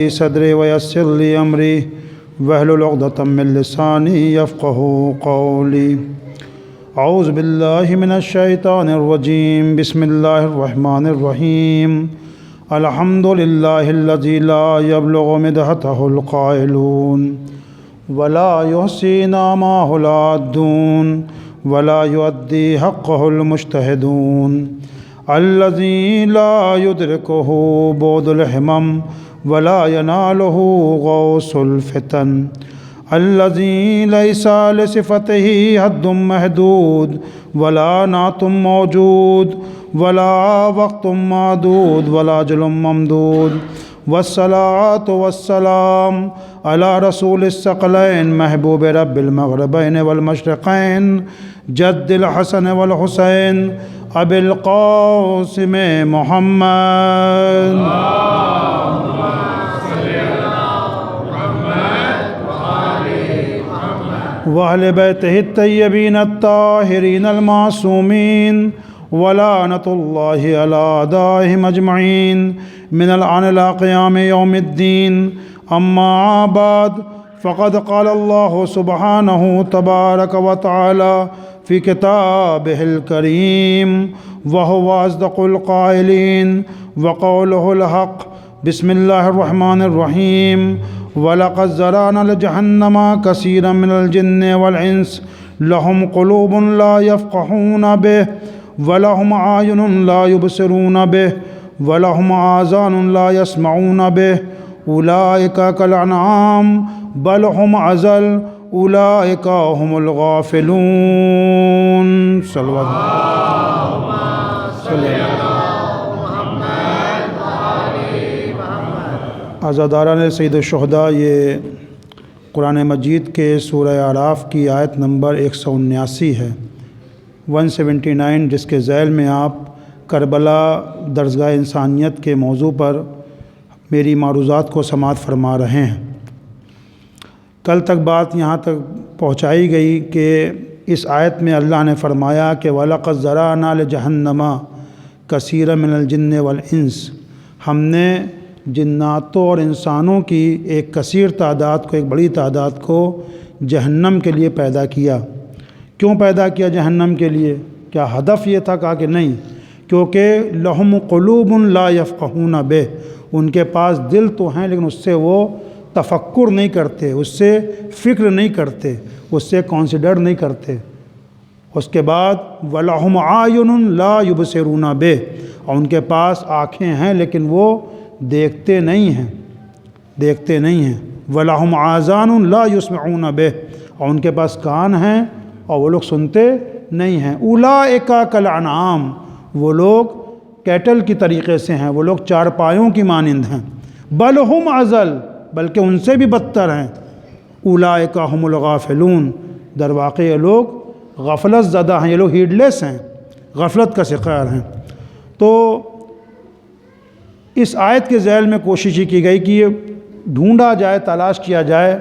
صدری ویسر لی امری واحلل عقدۃ من لسانی یفقهوا قولی اعوذ باللہ من الشیطان الرجیم بسم اللہ الرحمن الرحیم الحمد للہ الذی لا یبلغ مدحتہ القائلون ولا یحصی نعمہ العادون ولا یؤدی حقہ المجتہدون الذی لا یدرکہ بعد الہمم ولا يناله غوث الفتن الذي ليس لصفته حد محدود ولا نعت موجود ولا وقت معدود ولا أجل ممدود والصلاة والسلام على رسول الثقلين محبوب رب المغربين والمشرقين جد الحسن والحسين أبي القاسم محمد وأهل بيته الطيبين الطاهرين المعصومين ولعنة الله على أعدائهم أجمعين من الآن إلى قيام يوم الدين أما بعد فقد قال الله سبحانه تبارك وتعالى في كتابه الكريم وهو أصدق القائلين وقوله الحق بسم الله الرحمن الرحيم وَلَقَدْ ذَرَأْنَا لِجَهَنَّمَ كَثِيرًا مِنَ الْجِنِّ وَالْإِنسِ لَهُمْ قُلُوبٌ لَا يَفْقَهُونَ بِهَا وَلَهُمْ أَعْيُنٌ لَا يُبْصِرُونَ بِهَا وَلَهُمْ آذَانٌ لَا يَسْمَعُونَ بِهَا أُولَئِكَ كَالْأَنْعَامِ بَلْ هُمْ أَضَلُّ أُولَئِكَ هُمُ الْغَافِلُونَ عزاداران سید الشہداء، یہ قرآن مجید کے سورہ اعراف کی آیت نمبر 179 ہے 179، جس کے ذیل میں آپ کربلا درسگاہ انسانیت کے موضوع پر میری معروضات کو سماعت فرما رہے ہیں۔ کل تک بات یہاں تک پہنچائی گئی کہ اس آیت میں اللہ نے فرمایا کہ وَلَقَدْ ذَرَأْنَا لِجَهَنَّمَ كَثِيرًا مِنَ الْجِنِّ وَالْإِنسِ، ہم نے جناتوں اور انسانوں کی ایک کثیر تعداد کو، ایک بڑی تعداد کو جہنم کے لیے پیدا کیا۔ کیوں پیدا کیا جہنم کے لیے؟ کیا ہدف یہ تھا؟ کہا کہ نہیں، کیونکہ لہم قلوب لا یفقہون بہ، ان کے پاس دل تو ہیں لیکن اس سے وہ تفکر نہیں کرتے، اس سے فکر نہیں کرتے، اس سے کنسیڈر نہیں کرتے۔ اس کے بعد وَلَهُمْ أَعْيُنٌ لَا يُبْصِرُونَ بِهَا، اور ان کے پاس آنکھیں ہیں لیکن وہ دیکھتے نہیں ہیں، وَلَهُمْ آذَانٌ لَا يُسْمِعُونَ بِهَا، اور ان کے پاس کان ہیں اور وہ لوگ سنتے نہیں ہیں۔ أُولَئِكَ كَالْأَنْعَامِ، وہ لوگ کیٹل کی طریقے سے ہیں، وہ لوگ چارپایوں کی مانند ہیں۔ بَلْ هُمْ أَضَلُّ، بلکہ ان سے بھی بدتر ہیں۔ أُولَئِكَ هُمُ الْغَافِلُونَ، در واقع یہ لوگ غفلت زدہ ہیں، یہ لوگ ہیڈ لیس ہیں، غفلت کا شکار ہیں۔ تو اس آیت کے ذیل میں کوشش یہ کی گئی کہ یہ ڈھونڈا جائے، تلاش کیا جائے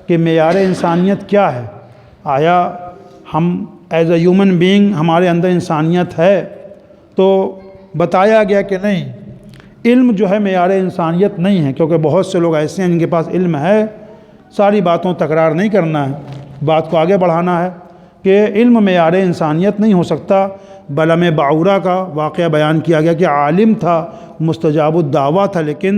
کہ معیار انسانیت کیا ہے۔ آیا ہم ایز اے ہیومن بینگ ہمارے اندر انسانیت ہے؟ تو بتایا گیا کہ نہیں، علم جو ہے معیار انسانیت نہیں ہے، کیونکہ بہت سے لوگ ایسے ہیں جن کے پاس علم ہے۔ ساری باتوں تکرار نہیں کرنا ہے، بات کو آگے بڑھانا ہے کہ علم معیار انسانیت نہیں ہو سکتا۔ بلم باعورہ کا واقعہ بیان کیا گیا کہ عالم تھا، مستجاب الدعویٰ تھا، لیکن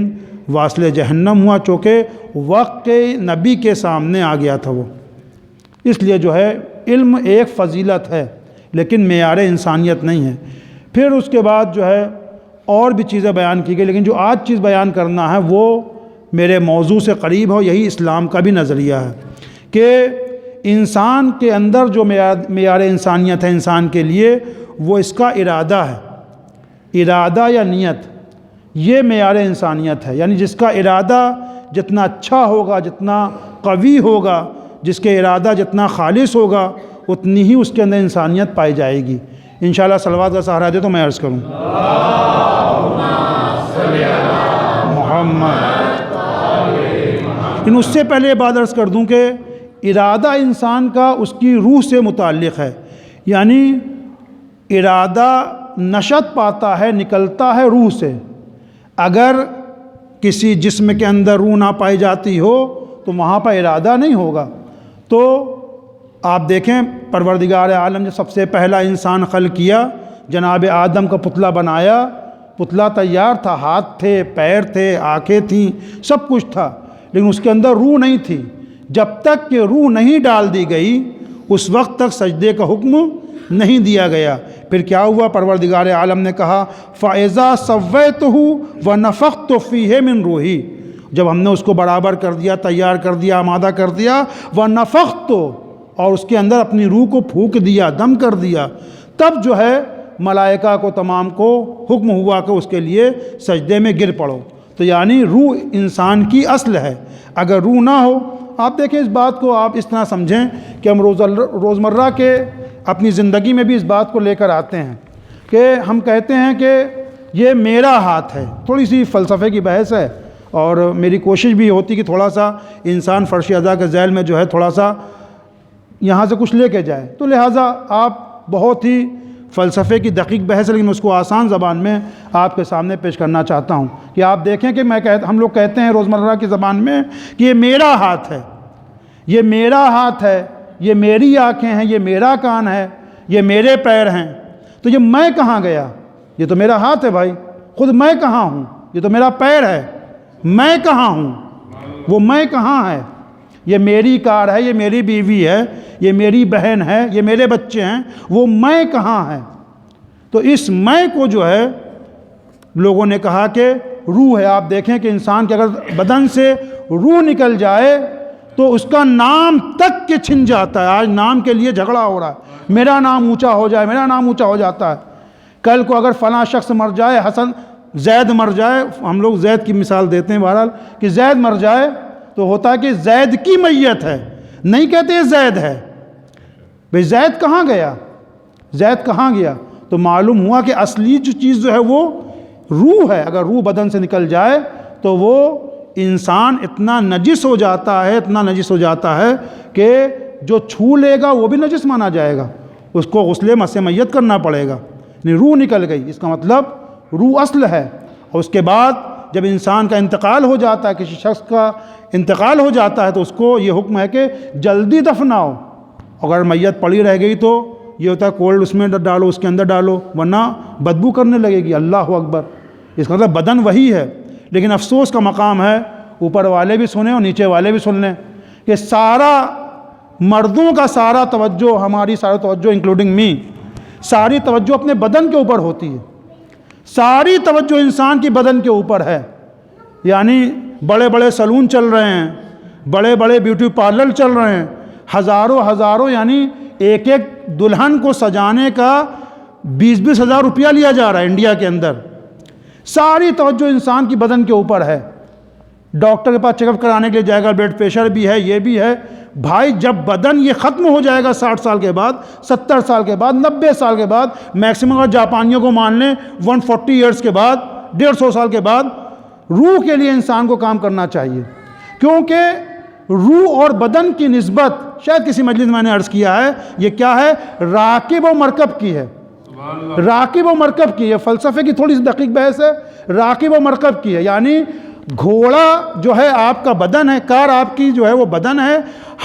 واصل جہنم ہوا، چونکہ وقت کے نبی کے سامنے آ گیا تھا وہ۔ اس لیے جو ہے علم ایک فضیلت ہے لیکن معیار انسانیت نہیں ہے۔ پھر اس کے بعد جو ہے اور بھی چیزیں بیان کی گئی، لیکن جو آج چیز بیان کرنا ہے وہ میرے موضوع سے قریب ہو، یہی اسلام کا بھی نظریہ ہے کہ انسان کے اندر جو معیار انسانیت ہے انسان کے لیے، وہ اس کا ارادہ ہے، ارادہ یا نیت، یہ معیار انسانیت ہے۔ یعنی جس کا ارادہ جتنا اچھا ہوگا، جتنا قوی ہوگا، جس کے ارادہ جتنا خالص ہوگا، اتنی ہی اس کے اندر انسانیت پائی جائے گی۔ انشاءاللہ صلوات کا سہارا دے تو میں عرض کروں محمد۔ اس سے پہلے یہ بات عرض کر دوں کہ ارادہ انسان کا اس کی روح سے متعلق ہے، یعنی ارادہ نشت پاتا ہے، نکلتا ہے روح سے۔ اگر کسی جسم کے اندر روح نہ پائی جاتی ہو تو وہاں پر ارادہ نہیں ہوگا۔ تو آپ دیکھیں پروردگار عالم نے سب سے پہلا انسان خلق کیا، جناب آدم کا پتلا بنایا، پتلا تیار تھا، ہاتھ تھے، پیر تھے، آنکھیں تھیں، سب کچھ تھا، لیکن اس کے اندر روح نہیں تھی۔ جب تک کہ روح نہیں ڈال دی گئی اس وقت تک سجدے کا حکم نہیں دیا گیا۔ پھر کیا ہوا؟ پروردگار عالم نے کہا فَإِذَا سَوَّيْتُهُ وَنَفَخْتُ فِيهِ مِن رُوحِي، جب ہم نے اس کو برابر کر دیا، تیار کر دیا، آمادہ کر دیا، وَنَفَخْتُ، اور اس کے اندر اپنی روح کو پھونک دیا، دم کر دیا، تب جو ہے ملائکہ کو تمام کو حکم ہوا کہ اس کے لیے سجدے میں گر پڑو۔ تو یعنی روح انسان کی اصل ہے، اگر روح نہ ہو، آپ دیکھیں اس بات کو آپ اس طرح سمجھیں کہ ہم روزمرہ کے اپنی زندگی میں بھی اس بات کو لے کر آتے ہیں کہ ہم کہتے ہیں کہ یہ میرا ہاتھ ہے۔ تھوڑی سی فلسفے کی بحث ہے، اور میری کوشش بھی ہوتی کہ تھوڑا سا انسان فرش اعضاء کے ذیل میں جو ہے تھوڑا سا یہاں سے کچھ لے کے جائے، تو لہٰذا آپ بہت ہی فلسفے کی دقیق بحث ہے، لیکن اس کو آسان زبان میں آپ کے سامنے پیش کرنا چاہتا ہوں کہ آپ دیکھیں کہ ہم لوگ کہتے ہیں روزمرہ کی زبان میں کہ یہ میرا ہاتھ ہے، یہ میرا ہاتھ ہے، یہ میری آنکھیں ہیں، یہ میرا کان ہے، یہ میرے پیر ہیں۔ تو یہ میں کہاں گیا؟ یہ تو میرا ہاتھ ہے بھائی، خود میں کہاں ہوں؟ یہ تو میرا پیر ہے، میں کہاں ہوں؟ وہ میں کہاں ہے؟ یہ میری کار ہے، یہ میری بیوی ہے، یہ میری بہن ہے، یہ میرے بچے ہیں، وہ میں کہاں ہے؟ تو اس میں کو جو ہے لوگوں نے کہا کہ روح ہے۔ آپ دیکھیں کہ انسان کے اگر بدن سے روح نکل جائے تو اس کا نام تک کے چھن جاتا ہے۔ آج نام کے لیے جھگڑا ہو رہا ہے، میرا نام اونچا ہو جائے، میرا نام اونچا ہو جاتا ہے۔ کل کو اگر فلاں شخص مر جائے، حسن زید مر جائے، ہم لوگ زید کی مثال دیتے ہیں بہرحال، کہ زید مر جائے تو ہوتا ہے کہ زید کی میت ہے، نہیں کہتے یہ زید ہے۔ بھئی زید کہاں گیا؟ زید کہاں گیا؟ تو معلوم ہوا کہ اصلی جو چیز جو ہے وہ روح ہے۔ اگر روح بدن سے نکل جائے تو وہ انسان اتنا نجس ہو جاتا ہے، اتنا نجس ہو جاتا ہے کہ جو چھو لے گا وہ بھی نجس مانا جائے گا، اس کو غسل مس میت کرنا پڑے گا۔ یعنی روح نکل گئی، اس کا مطلب روح اصل ہے۔ اور اس کے بعد جب انسان کا انتقال ہو جاتا ہے، کسی شخص کا انتقال ہو جاتا ہے، تو اس کو یہ حکم ہے کہ جلدی دفناؤ۔ اگر میت پڑی رہ گئی تو یہ ہوتا ہے کولڈ اس میں ڈالو، اس کے اندر ڈالو، ورنہ بدبو کرنے لگے گی۔ اللہ اکبر! اس کا مطلب بدن وہی ہے، لیکن افسوس کا مقام ہے، اوپر والے بھی سنیں اور نیچے والے بھی سن لیں، کہ سارا مردوں کا سارا توجہ، ہماری ساری توجہ انکلوڈنگ می، ساری توجہ اپنے بدن کے اوپر ہوتی ہے، ساری توجہ انسان کی بدن کے اوپر ہے۔ یعنی بڑے بڑے سلون چل رہے ہیں، بڑے بڑے بیوٹی پارلر چل رہے ہیں، ہزاروں یعنی ایک ایک دلہن کو سجانے کا 20-20 ہزار روپیہ لیا جا رہا ہے انڈیا کے اندر۔ ساری توجہ انسان کی بدن کے اوپر ہے۔ ڈاکٹر کے پاس چیک اپ کرانے کے لیے جائے گا، بلڈ پریشر بھی ہے، یہ بھی ہے۔ بھائی جب بدن یہ ختم ہو جائے گا 60 سال کے بعد، 70 سال کے بعد، 90 سال کے بعد، میکسیمم اگر جاپانیوں کو مان لیں 140 ایئرس کے بعد، 150 سال کے بعد، روح کے لیے انسان کو کام کرنا چاہیے، کیونکہ روح اور بدن کی نسبت شاید کسی مجلس میں نے عرض کیا ہے، یہ کیا ہے؟ راکب و مرکب کی ہے۔ راکب و مرکب کی ہے، فلسفے کی تھوڑی سی دقیق بحث ہے، راکب و مرکب کی ہے۔ یعنی گھوڑا جو ہے آپ کا بدن ہے، کار آپ کی جو ہے وہ بدن ہے،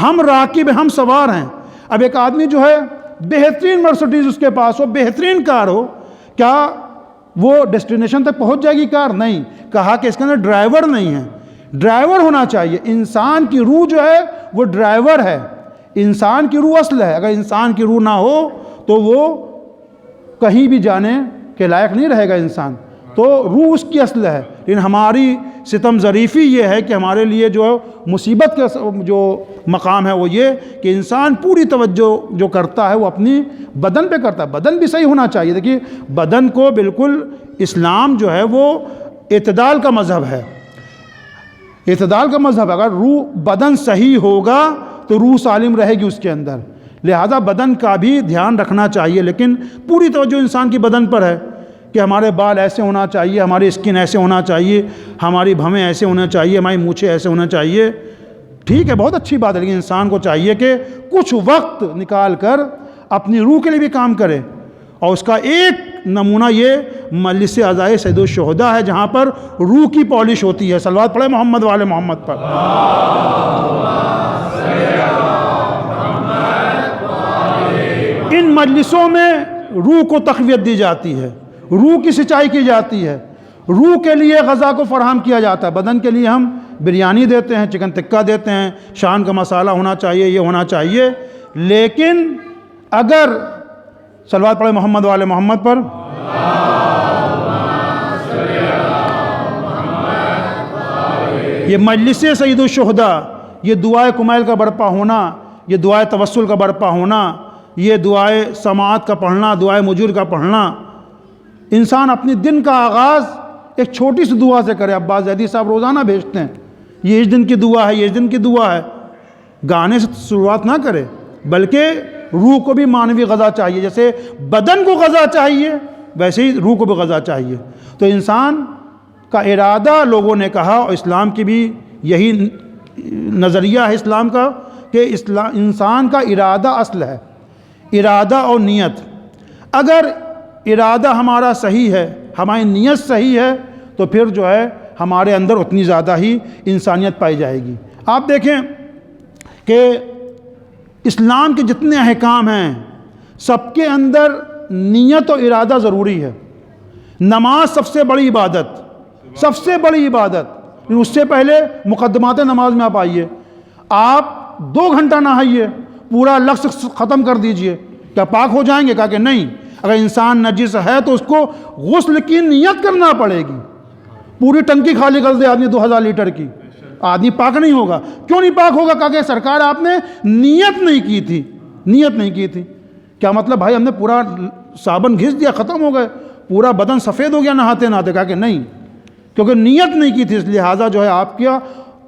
ہم راکب ہم سوار ہیں۔ اب ایک آدمی جو ہے بہترین مرسڈیز اس کے پاس ہو، بہترین کار ہو، کیا وہ ڈیسٹینیشن تک پہنچ جائے گی کار؟ نہیں، کہا کہ اس کے اندر ڈرائیور نہیں ہے۔ ڈرائیور ہونا چاہیے۔ انسان کی روح جو ہے وہ ڈرائیور ہے، انسان کی روح اصل ہے۔ اگر انسان کی روح نہ ہو تو وہ کہیں بھی جانے کے لائق نہیں رہے گا انسان، تو روح اس کی اصل ہے۔ لیکن ہماری ستم ظریفی یہ ہے کہ ہمارے لیے جو مصیبت کا جو مقام ہے وہ یہ کہ انسان پوری توجہ جو کرتا ہے وہ اپنی بدن پہ کرتا ہے۔ بدن بھی صحیح ہونا چاہیے۔ دیکھیے بدن کو بالکل اسلام جو ہے وہ اعتدال کا مذہب ہے، اعتدال کا مذہب۔ اگر روح بدن صحیح ہوگا تو روح سالم رہے گی اس کے اندر، لہذا بدن کا بھی دھیان رکھنا چاہیے، لیکن پوری توجہ انسان کی بدن پر ہے کہ ہمارے بال ایسے ہونا چاہیے، ہماری اسکن ایسے ہونا چاہیے، ہماری بھویں ایسے ہونا چاہیے، ہماری مونچھیں ایسے ہونا چاہیے۔ ٹھیک ہے، بہت اچھی بات ہے، لیکن انسان کو چاہیے کہ کچھ وقت نکال کر اپنی روح کے لیے بھی کام کرے، اور اس کا ایک نمونہ یہ مجلس عزائے سید الشہداء ہے، جہاں پر روح کی پالش ہوتی ہے۔ صلوات پڑھیں محمد والے محمد پر۔ ان مجلسوں میں روح کو تقویت دی جاتی ہے، روح کی سچائی کی جاتی ہے، روح کے لیے غذا کو فراہم کیا جاتا ہے۔ بدن کے لیے ہم بریانی دیتے ہیں، چکن ٹکا دیتے ہیں، شان کا مسالہ ہونا چاہیے، یہ ہونا چاہیے، لیکن اگر صلوات پڑھیں محمد والے محمد پر، یہ مجلس سید الشہداء، یہ دعائے کمیل کا برپا ہونا، یہ دعائے توسل کا برپا ہونا، یہ دعائے سماعت کا پڑھنا، دعائے مجور کا پڑھنا، انسان اپنی دن کا آغاز ایک چھوٹی سی دعا سے کرے۔ عباس زیدی صاحب روزانہ بھیجتے ہیں، یہ اس دن کی دعا ہے، یہ اس دن کی دعا ہے۔ گانے سے شروعات نہ کرے، بلکہ روح کو بھی معنوی غذا چاہیے، جیسے بدن کو غذا چاہیے ویسے ہی روح کو بھی غذا چاہیے۔ تو انسان کا ارادہ، لوگوں نے کہا، اور اسلام کی بھی یہی نظریہ ہے اسلام کا، کہ انسان کا ارادہ اصل ہے، ارادہ اور نیت۔ اگر ارادہ ہمارا صحیح ہے، ہماری نیت صحیح ہے، تو پھر جو ہے ہمارے اندر اتنی زیادہ ہی انسانیت پائی جائے گی۔ آپ دیکھیں کہ اسلام کے جتنے احکام ہیں سب کے اندر نیت و ارادہ ضروری ہے۔ نماز سب سے بڑی عبادت، سب سے بڑی عبادت، اس سے پہلے مقدمات نماز میں آپ آئیے، آپ 2 گھنٹہ نہائیے، پورا لفظ ختم کر دیجئے، کیا پاک ہو جائیں گے؟ کہا کہ نہیں، اگر انسان نجس ہے تو اس کو غسل کی نیت کرنا پڑے گی۔ پوری ٹنکی خالی کر دے آدمی 2000 لیٹر کی، آدمی پاک نہیں ہوگا۔ کیوں نہیں پاک ہوگا؟ کہا کہ سرکار آپ نے نیت نہیں کی تھی، نیت نہیں کی تھی۔ کیا مطلب بھائی ہم نے پورا صابن گھس دیا، ختم ہو گئے، پورا بدن سفید ہو گیا نہاتے نہاتے؟ کہا کہ نہیں، کیونکہ نیت نہیں کی تھی، اس لہٰذا جو ہے آپ کیا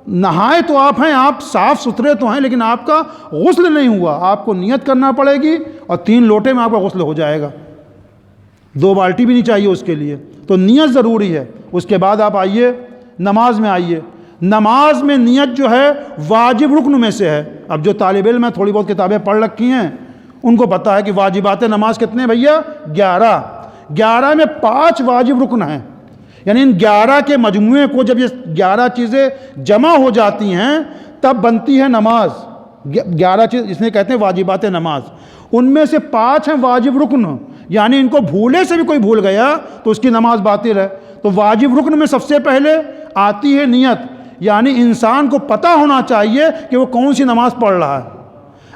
نہائے تو آپ ہیں، آپ صاف ستھرے تو ہیں، لیکن آپ کا غسل نہیں ہوا۔ آپ کو نیت کرنا پڑے گی، اور 3 لوٹے میں آپ کا غسل ہو جائے گا، 2 بالٹی بھی نہیں چاہیے اس کے لیے۔ تو نیت ضروری ہے۔ اس کے بعد آپ آئیے نماز میں آئیے، نماز میں نیت جو ہے واجب رکن میں سے ہے۔ اب جو طالب علم ہیں، تھوڑی بہت کتابیں پڑھ رکھی ہیں، ان کو پتہ ہے کہ واجبات نماز کتنے بھیا؟ 11 میں 5 واجب رکن ہیں۔ یعنی ان 11 کے مجموعے کو جب یہ 11 چیزیں جمع ہو جاتی ہیں تب بنتی ہے نماز۔ 11 چیز اس نے کہتے ہیں واجبات نماز، ان میں سے 5 ہیں واجب رکن، یعنی ان کو بھولے سے بھی کوئی بھول گیا تو اس کی نماز باطل ہے۔ تو واجب رکن میں سب سے پہلے آتی ہے نیت، یعنی انسان کو پتہ ہونا چاہیے کہ وہ کون سی نماز پڑھ رہا ہے۔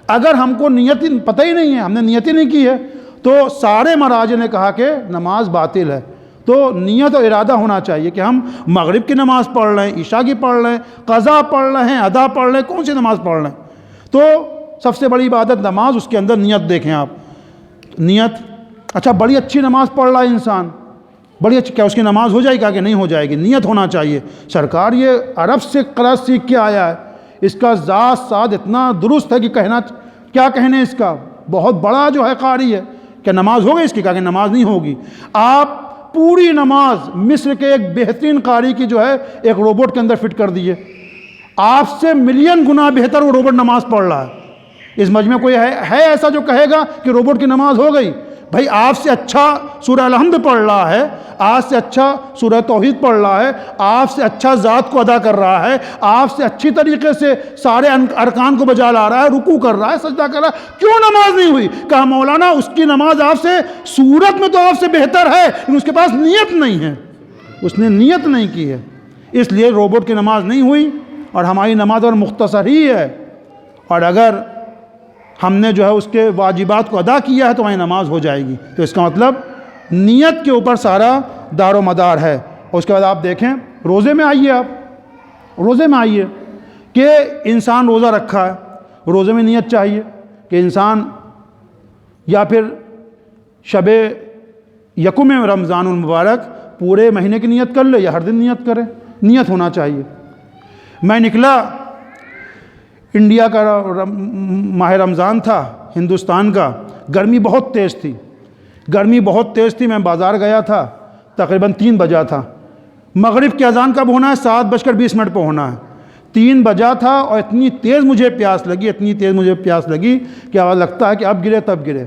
اگر ہم کو نیت پتہ ہی نہیں ہے، ہم نے نیت ہی نہیں کی ہے، تو سارے مراجع نے کہا کہ نماز باطل ہے۔ تو نیت و ارادہ ہونا چاہیے کہ ہم مغرب کی نماز پڑھ رہے ہیں، عشاء کی پڑھ رہے ہیں، قضا پڑھ رہے ہیں، ادا پڑھ رہے ہیں، کون سی نماز پڑھ رہے ہیں۔ تو سب سے بڑی عبادت نماز، اس کے اندر نیت دیکھیں آپ، نیت۔ اچھا بڑی اچھی نماز پڑھ رہا ہے انسان، بڑی اچھی، کیا اس کی نماز ہو جائے گی؟ کہ نہیں ہو جائے گی، نیت ہونا چاہیے۔ سرکار یہ عرب سے قرأت سیکھ کے آیا ہے، اس کا ذات ساد اتنا درست ہے کہ کہنا کیا کہنے، اس کا بہت بڑا جو ہے قاری ہے، کیا نماز ہوگی اس کی؟ کہا کہ نماز نہیں ہوگی۔ آپ پوری نماز مصر کے ایک بہترین قاری کی جو ہے ایک روبوٹ کے اندر فٹ کر دیے، آپ سے ملین گنا بہتر وہ روبوٹ نماز پڑھ رہا ہے۔ اس مجمع کوئی ہے ایسا جو کہے گا کہ روبوٹ کی نماز ہو گئی؟ بھائی آپ سے اچھا سورہ الحمد پڑھ رہا ہے، آپ سے اچھا سورہ توحید پڑھ رہا ہے، آپ سے اچھا ذات کو ادا کر رہا ہے، آپ سے اچھی طریقے سے سارے ارکان کو بجا لا رہا ہے، رکوع کر رہا ہے، سجدہ کر رہا ہے، کیوں نماز نہیں ہوئی؟ کہا مولانا اس کی نماز آپ سے صورت میں تو آپ سے بہتر ہے، لیکن اس کے پاس نیت نہیں ہے، اس نے نیت نہیں کی ہے، اس لیے روبوٹ کی نماز نہیں ہوئی، اور ہماری نماز اور مختصر ہی ہے۔ اور اگر ہم نے جو ہے اس کے واجبات کو ادا کیا ہے تو ہماری نماز ہو جائے گی۔ تو اس کا مطلب نیت کے اوپر سارا دار و مدار ہے۔ اور اس کے بعد آپ دیکھیں روزے میں آئیے، آپ روزے میں آئیے کہ انسان روزہ رکھا ہے، روزے میں نیت چاہیے کہ انسان یا پھر شب یکم رمضان المبارک پورے مہینے کی نیت کر لے یا ہر دن نیت کرے، نیت ہونا چاہیے۔ میں نکلا، انڈیا کا ماہ رمضان تھا، ہندوستان کا، گرمی بہت تیز تھی، گرمی بہت تیز تھی۔ میں بازار گیا تھا، تقریباً 3 بجا تھا۔ مغرب کی اذان کب ہونا ہے؟ 7:20 پہ ہونا ہے۔ 3 بجا تھا اور اتنی تیز مجھے پیاس لگی، اتنی تیز مجھے پیاس لگی کہ لگتا ہے کہ اب گرے تب گرے۔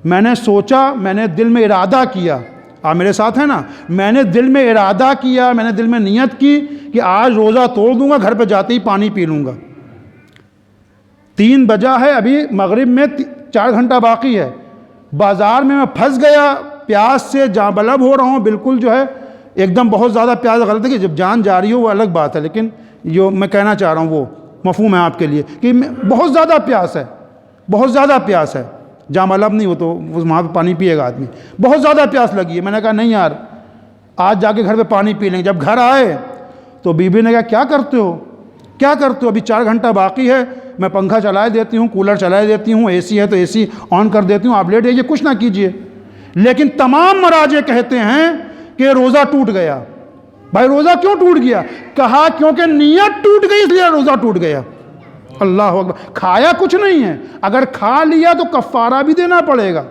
میں نے سوچا، میں نے دل میں ارادہ کیا، آپ میرے ساتھ ہیں نا، میں نے دل میں ارادہ کیا، میں نے دل میں نیت کی کہ آج روزہ توڑ دوں گا، گھر پہ جاتے ہی پانی پی لوں گا۔ 3 بجا ہے، ابھی مغرب میں 4 گھنٹہ باقی ہے، بازار میں پھنس گیا، پیاس سے جاں بلب ہو رہا ہوں، بالکل جو ہے ایک دم بہت زیادہ پیاس، غلط ہے کہ جب جان جا رہی ہو وہ الگ بات ہے، لیکن جو میں کہنا چاہ رہا ہوں وہ مفہوم ہے آپ کے لیے کہ بہت زیادہ پیاس ہے، بہت زیادہ پیاس ہے، جاں بلب نہیں ہو تو وہاں پہ پانی پیے گا آدمی، بہت زیادہ پیاس لگی ہے۔ میں نے کہا نہیں یار آج جا کے گھر پہ پانی پی لیں گے۔ جب گھر آئے تو بیوی نے کہا کیا کرتے ہو، کیا کرتے ہو، ابھی 4 گھنٹہ باقی ہے، میں پنکھا چلائے دیتی ہوں، کولر چلائے دیتی ہوں، اے سی ہے تو اے سی آن کر دیتی ہوں، آپ لیٹ جائیے، کچھ نہ کیجئے۔ لیکن تمام مراجع کہتے ہیں کہ روزہ ٹوٹ گیا۔ بھائی روزہ کیوں ٹوٹ گیا؟ کہا کیونکہ نیت ٹوٹ گئی اس لیے روزہ ٹوٹ گیا۔ اللہ اکبر، کھایا کچھ نہیں ہے، اگر کھا لیا تو کفارہ بھی دینا پڑے گا،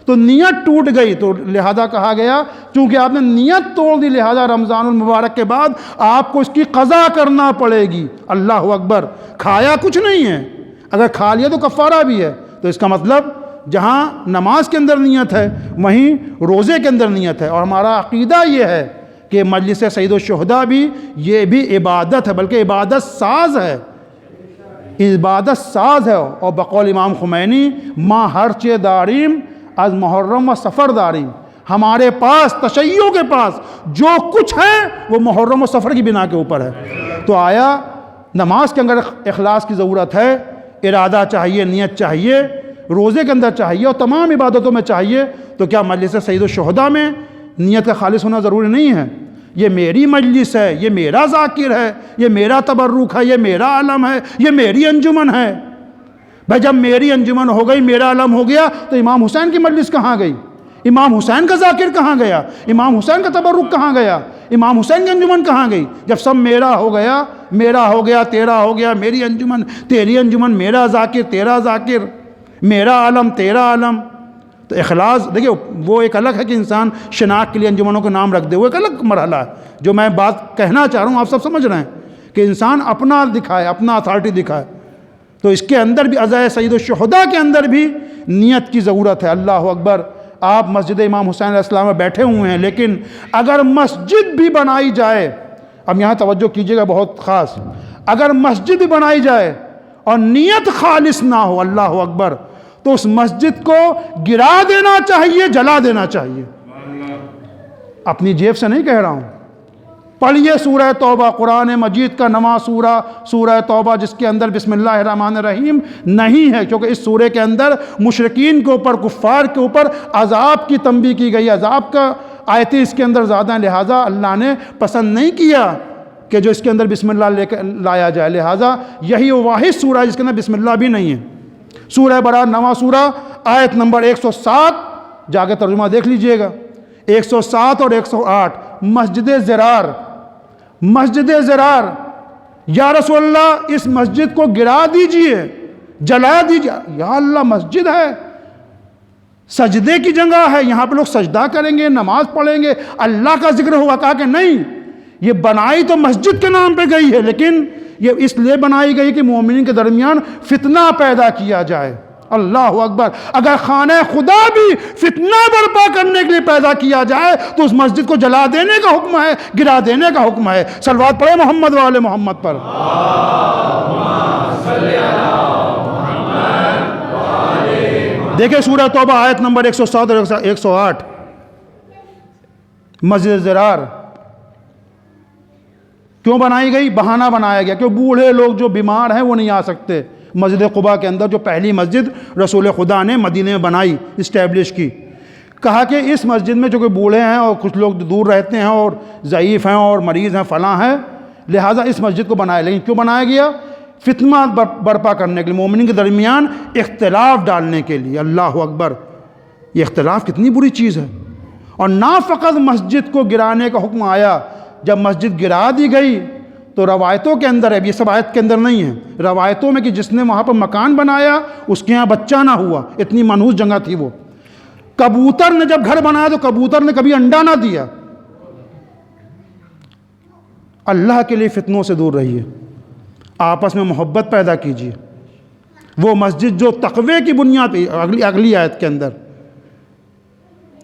تو نیت ٹوٹ گئی، تو لہذا کہا گیا چونکہ آپ نے نیت توڑ دی، لہذا رمضان المبارک کے بعد آپ کو اس کی قضا کرنا پڑے گی۔ اللہ اکبر، کھایا کچھ نہیں ہے، اگر کھا لیا تو کفارہ بھی ہے۔ تو اس کا مطلب جہاں نماز کے اندر نیت ہے وہیں روزے کے اندر نیت ہے۔ اور ہمارا عقیدہ یہ ہے کہ مجلس سید الشہداء بھی یہ بھی عبادت ہے، بلکہ عبادت ساز ہے، عبادت ساز ہے۔ اور بقول امام خمینی ما ہرچے داریم از محرم و سفر داریم، ہمارے پاس تشیع کے پاس جو کچھ ہے وہ محرم و سفر کی بنا کے اوپر ہے۔ تو آیا نماز کے اندر اخلاص کی ضرورت ہے، ارادہ چاہیے، نیت چاہیے، روزے کے اندر چاہیے اور تمام عبادتوں میں چاہیے، تو کیا مجلس سید الشہداء میں نیت کا خالص ہونا ضروری نہیں ہے؟ یہ میری مجلس ہے، یہ میرا ذاکر ہے، یہ میرا تبرک ہے، یہ میرا علم ہے، یہ میری انجمن ہے۔ بھائی جب میری انجمن ہو گئی، میرا علم ہو گیا، تو امام حسین کی مجلس کہاں گئی؟ امام حسین کا ذاکر کہاں گیا؟ امام حسین کا تبرک کہاں گیا؟ امام حسین کی انجمن کہاں گئی؟ جب سب میرا ہو گیا، میرا ہو گیا، تیرا ہو گیا، میری انجمن تیری انجمن، میرا ذاکر تیرا ذاکر، میرا علم تیرا علم۔ تو اخلاص دیکھیں، وہ ایک الگ ہے کہ انسان شناخت کے لیے انجمنوں کا نام رکھ دے، وہ ایک الگ مرحلہ ہے۔ جو میں بات کہنا چاہ رہا ہوں آپ سب سمجھ رہے ہیں کہ انسان اپنا دکھائے، اپنا اتھارٹی دکھائے، تو اس کے اندر بھی عزائے سید الشہداء کے اندر بھی نیت کی ضرورت ہے۔ اللہ اکبر، آپ مسجد امام حسین علیہ السلام میں بیٹھے ہوئے ہیں، لیکن اگر مسجد بھی بنائی جائے، اب یہاں توجہ کیجئے گا بہت خاص، اگر مسجد بھی بنائی جائے اور نیت خالص نہ ہو، اللہ اکبر، تو اس مسجد کو گرا دینا چاہیے، جلا دینا چاہیے۔ اپنی جیب سے نہیں کہہ رہا ہوں، پڑھیے سورہ توبہ، قرآن مجید کا نواں سورہ سورہ توبہ، جس کے اندر بسم اللہ الرحمن الرحیم نہیں ہے، کیونکہ اس سورے کے اندر مشرکین کے اوپر، کفار کے اوپر عذاب کی تنبیہ کی گئی، عذاب کا آیتیں اس کے اندر زیادہ ہیں، لہٰذا اللہ نے پسند نہیں کیا کہ جو اس کے اندر بسم اللہ لایا جائے، لہٰذا یہی وہ واحد سورہ ہے جس کے اندر بسم اللہ بھی نہیں ہے۔ سورہ برات نواں سورہ آیت نمبر 107، جا کے ترجمہ دیکھ لیجئے گا، 107 اور 108، مسجد زرار، مسجد زرار، یا رسول اللہ اس مسجد کو گرا دیجئے، جلا دیجئے۔ یا اللہ مسجد ہے، سجدے کی جگہ ہے، یہاں پہ لوگ سجدہ کریں گے، نماز پڑھیں گے، اللہ کا ذکر ہوگا۔ کہا کہ نہیں، یہ بنائی تو مسجد کے نام پہ گئی ہے، لیکن یہ اس لیے بنائی گئی کہ مومنین کے درمیان فتنہ پیدا کیا جائے۔ اللہ اکبر، اگر خانہ خدا بھی فتنہ برپا کرنے کے لیے پیدا کیا جائے تو اس مسجد کو جلا دینے کا حکم ہے، گرا دینے کا حکم ہے۔ صلوات پڑھیں محمد و آل محمد پر۔ دیکھیں سورہ توبہ آیت نمبر 107 اور 108، مسجد زرار کیوں بنائی گئی؟ بہانہ بنایا گیا کہ بوڑھے لوگ جو بیمار ہیں وہ نہیں آ سکتے۔ مسجد قباء کے اندر جو پہلی مسجد رسول خدا نے مدینے میں بنائی، اسٹیبلش کی، کہا کہ اس مسجد میں جو کہ بوڑھے ہیں اور کچھ لوگ دور رہتے ہیں اور ضعیف ہیں اور مریض ہیں، فلاں ہیں، لہٰذا اس مسجد کو بنایا۔ لیکن کیوں بنایا گیا؟ فتنہ برپا کرنے کے لیے، مومنین کے درمیان اختلاف ڈالنے کے لیے۔ اللہ اکبر، یہ اختلاف کتنی بری چیز ہے۔ اور نہ فقط مسجد کو گرانے کا حکم آیا، جب مسجد گرا دی گئی تو روایتوں کے اندر ہے، یہ سب آیت کے اندر نہیں ہے، روایتوں میں کہ جس نے وہاں پر مکان بنایا اس کے یہاں بچہ نہ ہوا، اتنی منحوس جگہ تھی وہ۔ کبوتر نے جب گھر بنایا تو کبوتر نے کبھی انڈا نہ دیا۔ اللہ کے لیے فتنوں سے دور رہیے، آپس میں محبت پیدا کیجیے۔ وہ مسجد جو تقوی کی بنیاد پہ، اگلی آیت کے اندر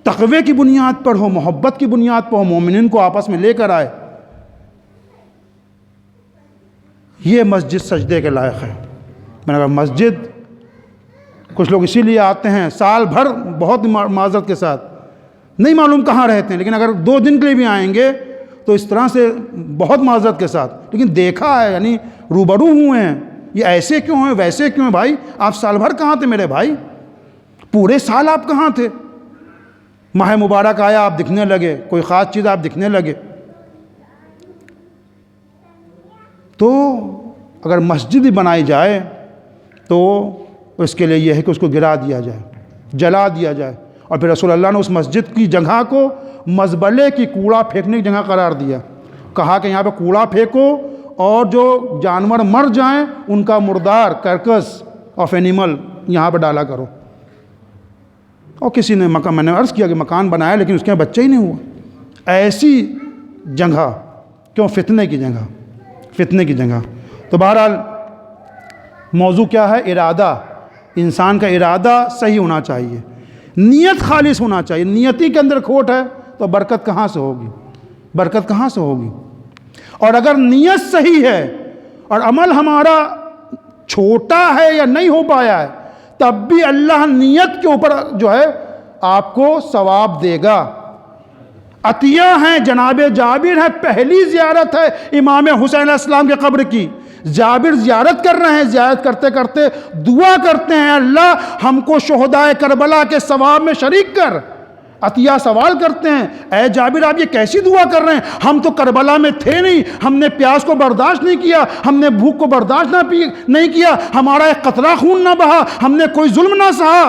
تقوی کی بنیاد پر ہو، محبت کی بنیاد پر ہو، مومنین کو آپس میں لے کر آئے، یہ مسجد سجدے کے لائق ہے۔ میں نے کہا مسجد کچھ لوگ اسی لیے آتے ہیں سال بھر بہت معذرت کے ساتھ، نہیں معلوم کہاں رہتے ہیں، لیکن اگر 2 دن کے لیے بھی آئیں گے تو اس طرح سے بہت معذرت کے ساتھ، لیکن دیکھا ہے، یعنی روبرو ہوئے ہیں، یہ ایسے کیوں ہیں ویسے کیوں ہیں۔ بھائی آپ سال بھر کہاں تھے میرے بھائی؟ پورے سال آپ کہاں تھے؟ ماہ مبارک آیا آپ دکھنے لگے، کوئی خاص چیز آپ دکھنے لگے۔ تو اگر مسجد بنائی جائے تو اس کے لیے یہ ہے کہ اس کو گرا دیا جائے، جلا دیا جائے، اور پھر رسول اللہ نے اس مسجد کی جگہ کو مزبلے کی، کوڑا پھینکنے کی جگہ قرار دیا، کہا کہ یہاں پہ کوڑا پھینکو اور جو جانور مر جائیں ان کا مردار، کارکس آف اینیمل یہاں پہ ڈالا کرو۔ اور کسی نے میں نے عرض کیا کہ مکان بنایا لیکن اس کے بچہ ہی نہیں ہوا۔ ایسی جگہ کیوں؟ فتنے کی جگہ، فتنے کی جگہ۔ تو بہرحال موضوع کیا ہے؟ ارادہ، انسان کا ارادہ صحیح ہونا چاہیے، نیت خالص ہونا چاہیے۔ نیتی کے اندر کھوٹ ہے تو برکت کہاں سے ہوگی؟ برکت کہاں سے ہوگی؟ اور اگر نیت صحیح ہے اور عمل ہمارا چھوٹا ہے یا نہیں ہو پایا ہے تب بھی اللہ نیت کے اوپر جو ہے آپ کو ثواب دے گا۔ عطیہ ہیں، جناب جابر ہے، پہلی زیارت ہے امام حسین علیہ السلام کے قبر کی، جابر زیارت کر رہے ہیں، زیارت کرتے کرتے دعا کرتے ہیں اللہ ہم کو شہدائے کربلا کے ثواب میں شریک کر۔ عطیہ سوال کرتے ہیں اے جابر آپ یہ کیسی دعا کر رہے ہیں؟ ہم تو کربلا میں تھے نہیں، ہم نے پیاس کو برداشت نہیں کیا، ہم نے بھوک کو برداشت نہیں کیا، ہمارا ایک قطرہ خون نہ بہا، ہم نے کوئی ظلم نہ سہا،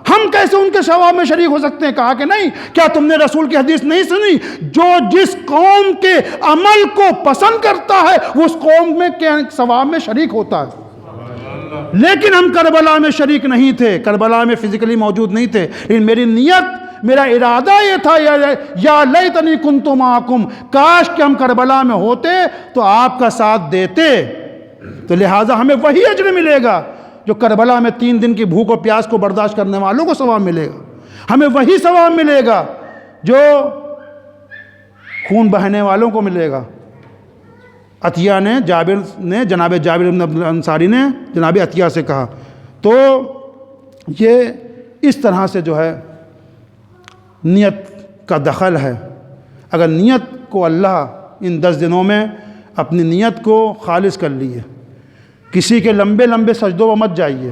ہم کیسے ان کے ثواب میں شریک ہو سکتے ہیں؟ کہا کہ نہیں، کیا تم نے رسول کی حدیث نہیں سنی؟ جو جس قوم کے عمل کو پسند کرتا ہے وہ اس قوم میں کے ثواب میں شریک ہوتا ہے۔ لیکن ہم کربلا میں شریک نہیں تھے، کربلا میں فزیکلی موجود نہیں تھے، لیکن میری نیت، میرا ارادہ یہ تھا یا لیتنی کنت معکم، کاش کہ ہم کربلا میں ہوتے تو آپ کا ساتھ دیتے، تو لہٰذا ہمیں وہی اجر ملے گا جو کربلا میں 3 دن کی بھوک و پیاس کو برداشت کرنے والوں کو ثواب ملے گا، ہمیں وہی ثواب ملے گا جو خون بہنے والوں کو ملے گا۔ عطیہ نے جناب جابر بن عبد الانصاری نے جناب عطیہ سے کہا۔ تو یہ اس طرح سے جو ہے نیت کا دخل ہے۔ اگر نیت کو اللہ ان 10 دنوں میں اپنی نیت کو خالص کر لیے، کسی کے لمبے لمبے سجدوں میں مت جائیے،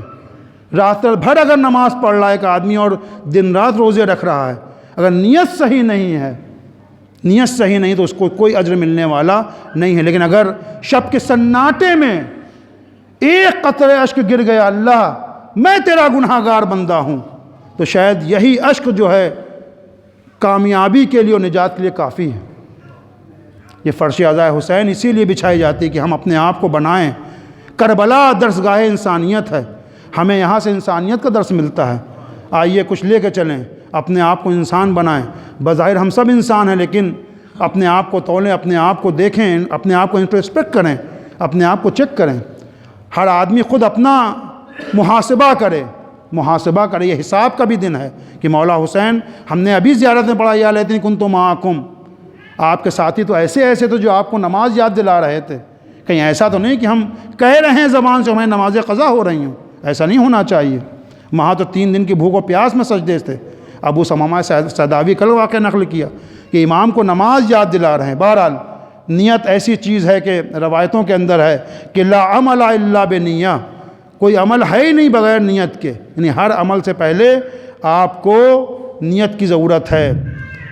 رات بھر اگر نماز پڑھ رہا ہے ایک آدمی اور دن رات روزے رکھ رہا ہے، اگر نیت صحیح نہیں ہے، نیت صحیح نہیں تو اس کو کوئی اجر ملنے والا نہیں ہے۔ لیکن اگر شب کے سناٹے میں ایک قطرے اشک گر گیا اللہ میں تیرا گناہ گار بندہ ہوں، تو شاید یہی اشک جو ہے کامیابی کے لیے اور نجات کے لیے کافی ہے۔ یہ فرش عزائے حسین اسی لیے بچھائی جاتی ہے کہ ہم اپنے آپ کو بنائیں۔ کربلا درسگاہ انسانیت ہے، ہمیں یہاں سے انسانیت کا درس ملتا ہے۔ آئیے کچھ لے کے چلیں، اپنے آپ کو انسان بنائیں۔ بظاہر ہم سب انسان ہیں لیکن اپنے آپ کو تولیں، اپنے آپ کو دیکھیں، اپنے آپ کو انٹروسپیکٹ کریں، اپنے آپ کو چیک کریں۔ ہر آدمی خود اپنا محاسبہ کرے، یہ حساب کا بھی دن ہے کہ مولا حسین ہم نے ابھی زیارت میں پڑھا یا لیتنی کنت معکم، آپ کے ساتھی تو ایسے تھے جو آپ کو نماز یاد دلا رہے تھے، کہیں ایسا تو نہیں کہ ہم کہہ رہے ہیں زبان سے ہمیں نمازیں قضا ہو رہی ہوں، ایسا نہیں ہونا چاہیے۔ وہاں تو 3 دن کی بھوک و پیاس میں سجدے تھے۔ ابو ثمامہ سداوی کل واقعہ نقل کیا کہ امام کو نماز یاد دلا رہے ہیں۔ بہرحال نیت ایسی چیز ہے کہ روایتوں کے اندر ہے کہ لا عمل الا بنیہ، کوئی عمل ہے ہی نہیں بغیر نیت کے، یعنی ہر عمل سے پہلے آپ کو نیت کی ضرورت ہے۔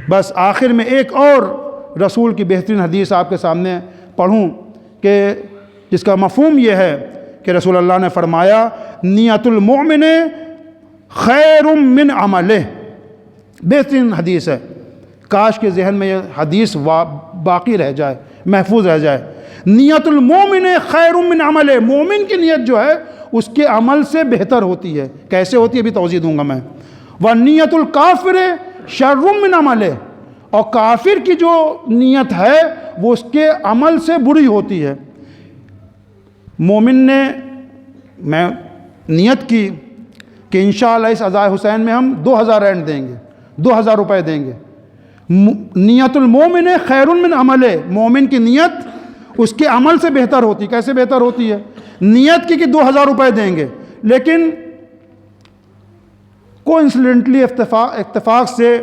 بس آخر میں ایک اور رسول کی بہترین حدیث آپ کے سامنے پڑھوں کہ جس کا مفہوم یہ ہے کہ رسول اللہ نے فرمایا نیت المؤمن خیر من عملہ، بہترین حدیث ہے، کاش کے ذہن میں یہ حدیث باقی رہ جائے، محفوظ رہ جائے۔ نیت المؤمن خیر من عملہ، مومن کی نیت جو ہے اس کے عمل سے بہتر ہوتی ہے۔ کیسے ہوتی ہے ابھی توضیح دوں گا میں۔ وَنِّیَّةُ الْكَافِرِ شَرٌّ مِّنْ عَمَلِهِ، اور کافر کی جو نیت ہے وہ اس کے عمل سے بری ہوتی ہے۔ مومن نے میں نیت کی کہ انشاءاللہ اس عزائے حسین میں ہم 2000 رینڈ دیں گے، 2000 روپے دیں گے۔ نیت المومن خیر من عمل، مومن کی نیت اس کے عمل سے بہتر ہوتی ہے۔ کیسے بہتر ہوتی ہے؟ نیت کی کہ 2000 روپے دیں گے، لیکن کوئنسیڈنٹلی اتفاق سے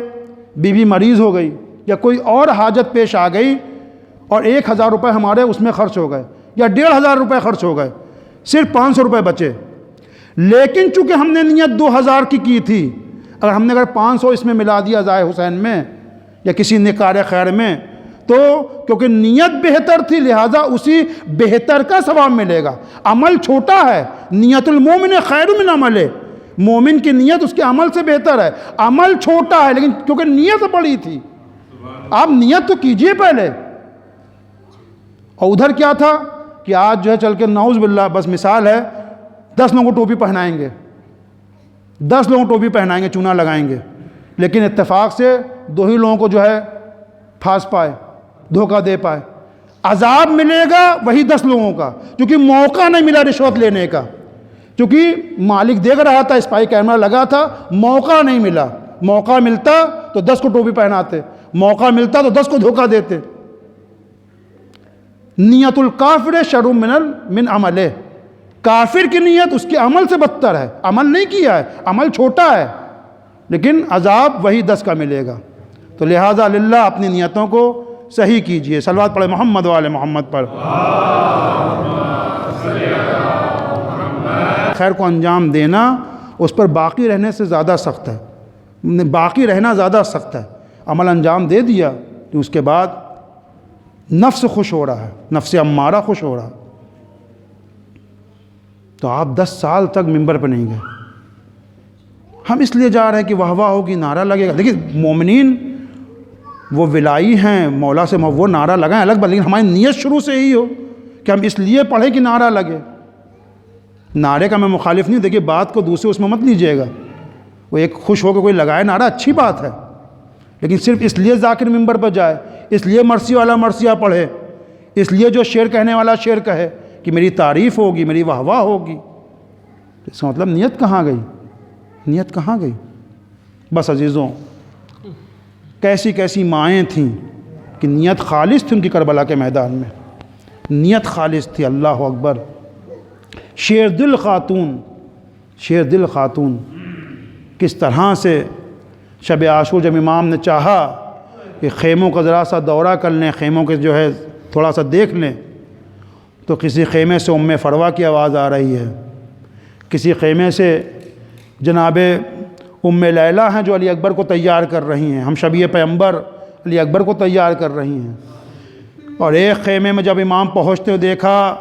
بیوی مریض ہو گئی یا کوئی اور حاجت پیش آ گئی اور 1000 روپے ہمارے اس میں خرچ ہو گئے یا 1500 روپے خرچ ہو گئے، صرف 500 روپے بچے، لیکن چونکہ ہم نے نیت 2000 کی تھی، اگر ہم نے 500 اس میں ملا دیا ضائع حسین میں یا کسی نکار خیر میں، تو کیونکہ نیت بہتر تھی لہٰذا اسی بہتر کا ثواب ملے گا۔ عمل چھوٹا ہے، نیت المومن خیر من عمل، مومن کی نیت اس کے عمل سے بہتر ہے، عمل چھوٹا ہے لیکن کیونکہ نیت بڑی تھی۔ آپ نیت تو کیجئے پہلے۔ اور ادھر کیا تھا کہ آج جو ہے چل کے نعوذ باللہ، بس مثال ہے، 10 لوگوں کو ٹوپی پہنائیں گے، 10 لوگوں کو ٹوپی پہنائیں گے، چونا لگائیں گے، لیکن اتفاق سے 2 ہی لوگوں کو جو ہے پھانس پائے، دھوکہ دے پائے، عذاب ملے گا وہی 10 لوگوں کا، کیونکہ موقع نہیں ملا رشوت لینے کا، کیونکہ مالک دیکھ رہا تھا، اسپائی کیمرہ لگا تھا، موقع نہیں ملا۔ موقع ملتا تو 10 کو ٹوپی پہناتے، موقع ملتا تو 10 کو دھوکہ دیتے۔ نیت الکافر شر من عملہ، کافر کی نیت اس کے عمل سے بدتر ہے، عمل نہیں کیا ہے، عمل چھوٹا ہے، لیکن عذاب وہی 10 کا ملے گا۔ تو لہٰذا للہ اپنی نیتوں کو صحیح کیجئے۔ صلوات پڑھے محمد وآل محمد پر۔ خیر کو انجام دینا اس پر باقی رہنے سے زیادہ سخت ہے، باقی رہنا زیادہ سخت ہے۔ عمل انجام دے دیا تو اس کے بعد نفس خوش ہو رہا ہے، نفس امارہ خوش ہو رہا ہے۔ تو آپ 10 سال تک ممبر پہ نہیں گئے، ہم اس لیے جا رہے ہیں کہ واہ واہ ہوگی، نعرہ لگے گا۔ دیکھیے مومنین وہ ولائی ہیں، مولا سے وہ نعرہ لگائیں الگ بات، لیکن ہماری نیت شروع سے ہی ہو کہ ہم اس لیے پڑھیں کہ نعرہ لگے۔ نعرے کا میں مخالف نہیں، دیکھیے بات کو دوسرے اس میں مت لیجیے گا، وہ ایک خوش ہو کے کوئی لگائے نعرہ اچھی بات ہے، لیکن صرف اس لیے ذاکر ممبر پر جائے، اس لیے مرثی والا مرثیہ پڑھے، اس لیے جو شعر کہنے والا شعر کہے کہ میری تعریف ہوگی، میری واہ واہ ہوگی، اس کا مطلب نیت کہاں گئی؟ نیت کہاں گئی؟ بس عزیزوں، کیسی کیسی مائیں تھیں کہ نیت خالص تھی ان کی کربلا کے میدان میں، نیت خالص تھی۔ اللہ اکبر۔ شیر دل خاتون، شیر دل خاتون کس طرح سے شب عاشور جب امام نے چاہا کہ خیموں کا ذرا سا دورہ کر لیں، خیموں کے جو ہے تھوڑا سا دیکھ لیں، تو کسی خیمے سے ام فروہ کی آواز آ رہی ہے، کسی خیمے سے جناب ام لیلہ ہیں جو علی اکبر کو تیار کر رہی ہیں، ہم شبیہ پیغمبر علی اکبر کو تیار کر رہی ہیں۔ اور ایک خیمے میں جب امام پہنچتے ہوئے دیکھا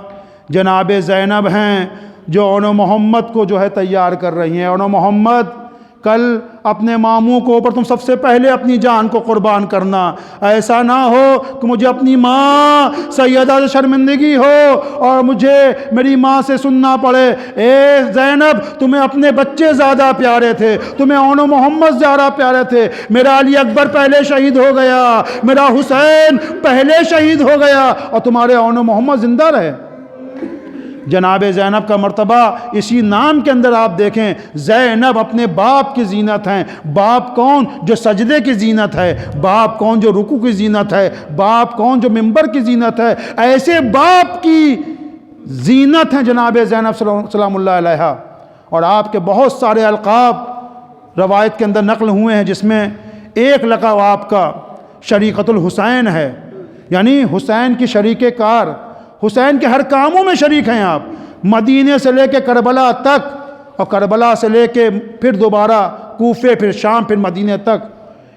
جناب زینب ہیں جو اون محمد کو جو ہے تیار کر رہی ہیں۔ اون محمد کل اپنے ماموں کو اوپر تم سب سے پہلے اپنی جان کو قربان کرنا، ایسا نہ ہو کہ مجھے اپنی ماں سیدہ سے شرمندگی ہو اور مجھے میری ماں سے سننا پڑے، اے زینب تمہیں اپنے بچے زیادہ پیارے تھے، تمہیں اون محمد زیادہ پیارے تھے، میرا علی اکبر پہلے شہید ہو گیا، میرا حسین پہلے شہید ہو گیا اور تمہارے اون محمد زندہ رہے۔ جناب زینب کا مرتبہ اسی نام کے اندر آپ دیکھیں، زینب اپنے باپ کی زینت ہیں۔ باپ کون؟ جو سجدے کی زینت ہے، باپ کون؟ جو رکوع کی زینت ہے، باپ کون؟ جو منبر کی زینت ہے۔ ایسے باپ کی زینت ہیں جناب زینب سلام اللہ علیہا۔ اور آپ کے بہت سارے القاب روایت کے اندر نقل ہوئے ہیں، جس میں ایک لقب آپ کا شریکۃ الحسین ہے، یعنی حسین کی شریک کار، حسین کے ہر کاموں میں شریک ہیں آپ، مدینے سے لے کے کربلا تک، اور کربلا سے لے کے پھر دوبارہ کوفے، پھر شام، پھر مدینے تک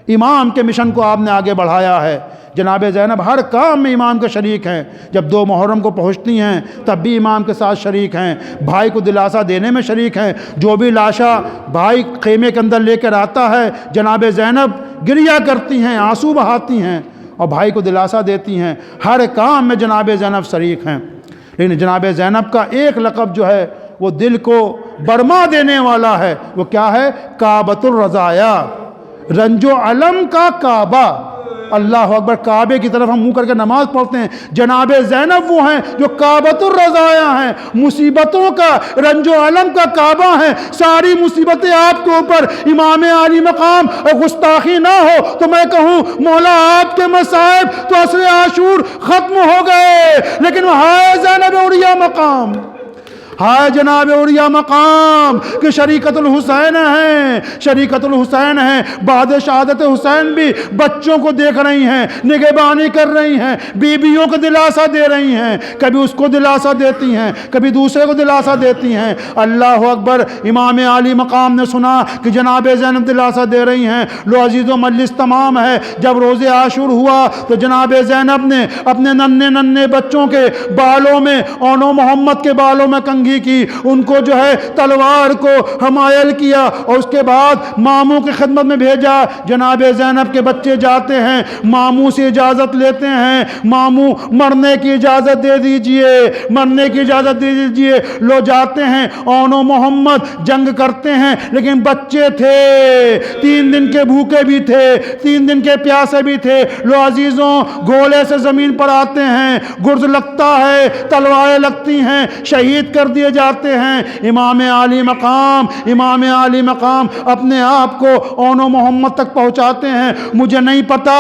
امام کے مشن کو آپ نے آگے بڑھایا ہے۔ جناب زینب ہر کام میں امام کے شریک ہیں، جب 2 محرم کو پہنچتی ہیں تب بھی امام کے ساتھ شریک ہیں، بھائی کو دلاسا دینے میں شریک ہیں، جو بھی لاشا بھائی خیمے کے اندر لے کر آتا ہے جناب زینب گریہ کرتی ہیں، آنسو بہاتی ہیں اور بھائی کو دلاسا دیتی ہیں، ہر کام میں جناب زینب شریک ہیں۔ لیکن جناب زینب کا ایک لقب جو ہے وہ دل کو برما دینے والا ہے، وہ کیا ہے؟ کعبۃ الرضایا، رنج و علم کا کعبہ۔ اللہ اکبر کعبے کی طرف ہم منہ کر کے نماز پڑھتے ہیں، جناب زینب وہ ہیں جو کعبۃ الرضایا ہیں، مصیبتوں کا رنج و علم کا کعبہ ہیں، ساری مصیبتیں آپ کے اوپر، امام عالی مقام اور گستاخی نہ ہو تو میں کہوں مولا آپ کے مصائب تو عصر عاشور ختم ہو گئے، لیکن وہ ہائے زینب اولیاء مقام، ہائے جناب اولیاء مقام کہ شریکت الحسین ہیں، شریکت الحسین ہیں، بعد شہادت حسین بھی بچوں کو دیکھ رہی ہیں، نگہبانی کر رہی ہیں، بیویوں کو دلاسا دے رہی ہیں، کبھی اس کو دلاسا دیتی ہیں، کبھی دوسرے کو دلاسا دیتی ہیں۔ اللہ اکبر، امام عالی مقام نے سنا کہ جناب زینب دلاسا دے رہی ہیں، لو عزیزو مجلس تمام ہے، جب روز عاشور ہوا تو جناب زینب نے اپنے ننھے بچوں کے بالوں میں، اونو محمد کے بالوں میں کنگھی کی، ان کو جو ہے تلوار کو حمائل کیا اور اس کے بعد ماموں کی خدمت میں بھیجا۔ جناب زینب کے بچے جاتے ہیں، ماموں سے اجازت لیتے ہیں، ماموں مرنے کی اجازت دے دیجئے، مرنے کی اجازت دے دیجئے، لو جاتے ہیں، اونو محمد جنگ کرتے ہیں، لیکن بچے تھے، 3 دن کے بھوکے بھی تھے، 3 دن کے پیاسے بھی تھے، لو عزیزوں گولے سے زمین پر آتے ہیں، گرز لگتا ہے، تلواریں لگتی ہیں، شہید کر دیے جاتے ہیں۔ امام عالی مقام، امام عالی مقام اپنے آپ کو اونو محمد تک پہنچاتے ہیں۔ مجھے نہیں پتا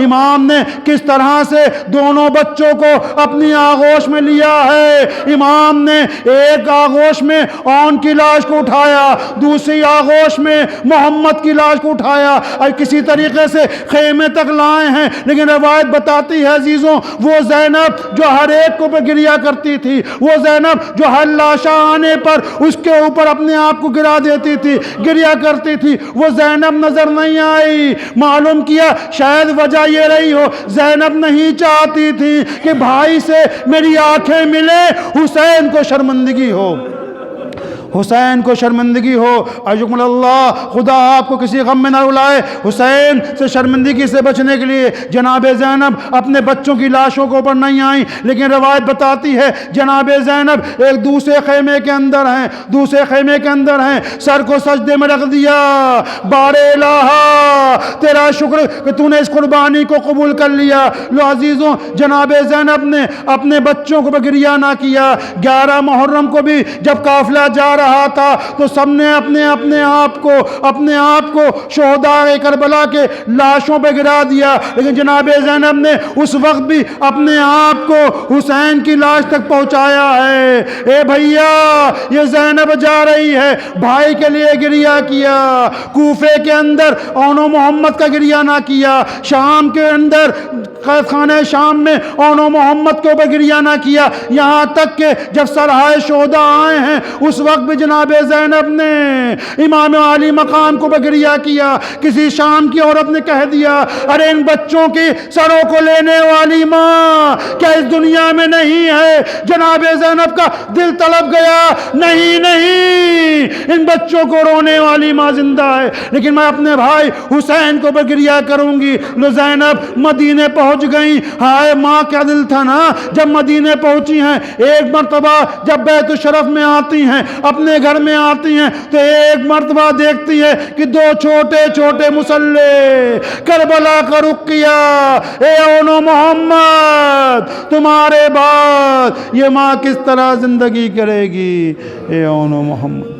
امام نے کس طرح سے دونوں بچوں کو اپنی آغوش میں لیا ہے۔ امام نے ایک آغوش میں اون کی لاش کو اٹھایا، دوسری آغوش میں محمد کی لاش کو اٹھایا اور کسی طریقے سے خیمے تک لائے ہیں، لیکن روایت بتاتی ہے عزیزوں وہ زینب جو ہر ایک کو گریا کرتی تھی، وہ زینب جو ہر لاشا آنے پر اس کے اوپر اپنے آپ کو گرا دیتی تھی، گریا کرتی تھی، وہ زینب نظر نہیں آئی۔ معلوم کیا شاید وجہ یہ رہی ہو زینب نہیں چاہتی تھی کہ بھائی سے میری آنکھیں ملے، حسین کو شرمندگی ہو، حسین کو شرمندگی ہو۔ اجکم اللہ، خدا آپ کو کسی غم میں نہ رلائے۔ حسین سے شرمندگی سے بچنے کے لیے جناب زینب اپنے بچوں کی لاشوں کے اوپر نہیں آئیں، لیکن روایت بتاتی ہے جناب زینب ایک دوسرے خیمے کے اندر ہیں، دوسرے خیمے کے اندر ہیں، سر کو سجدے میں رکھ دیا، بار الہ تیرا شکر کہ تو نے اس قربانی کو قبول کر لیا۔ لو عزیزوں جناب زینب نے اپنے بچوں کو گریہ نہ کیا۔ 11 محرم کو بھی جب قافلہ جا رہا تھا تو سب نے اپنے آپ کو شہداء کربلا کے لاشوں پہ گرا دیا، لیکن جناب زینب نے اس وقت بھی اپنے آپ کو حسین کی لاش تک پہنچایا ہے۔ اے بھیا یہ زینب جا رہی ہے، بھائی کے لیے گریہ کیا، کوفے کے اندر اونو محمد کا گریہ نہ کیا، شام کے اندر قید خانہ شام میں اونو محمد کے اوپر گریہ نہ کیا، یہاں تک کہ جب سرہائے شہداء آئے ہیں اس وقت بھی جناب زینب نے امام عالی مقام کو گریہ کیا۔ کسی شام کی عورت نے کہہ دیا ارے ان بچوں کی سروں کو لینے والی ماں کیا اس دنیا میں نہیں ہے؟ جناب زینب کا دل تڑپ گیا، نہیں ان بچوں کو رونے والی ماں زندہ ہے، لیکن میں اپنے بھائی حسین کو گریہ کروں گی۔ لو زینب مدینے پہنچ گئیں، ہائے ماں کیا دل تھا نا جب مدینے پہنچی ہیں۔ ایک مرتبہ جب بیت الشرف میں آتی ہیں، اپنے گھر میں آتی ہیں تو ایک مرتبہ دیکھتی ہے کہ 2 چھوٹے مسلح کربلا کا رخ کیا۔ اے اونو محمد تمہارے بعد یہ ماں کس طرح زندگی کرے گی؟ اے اونو محمد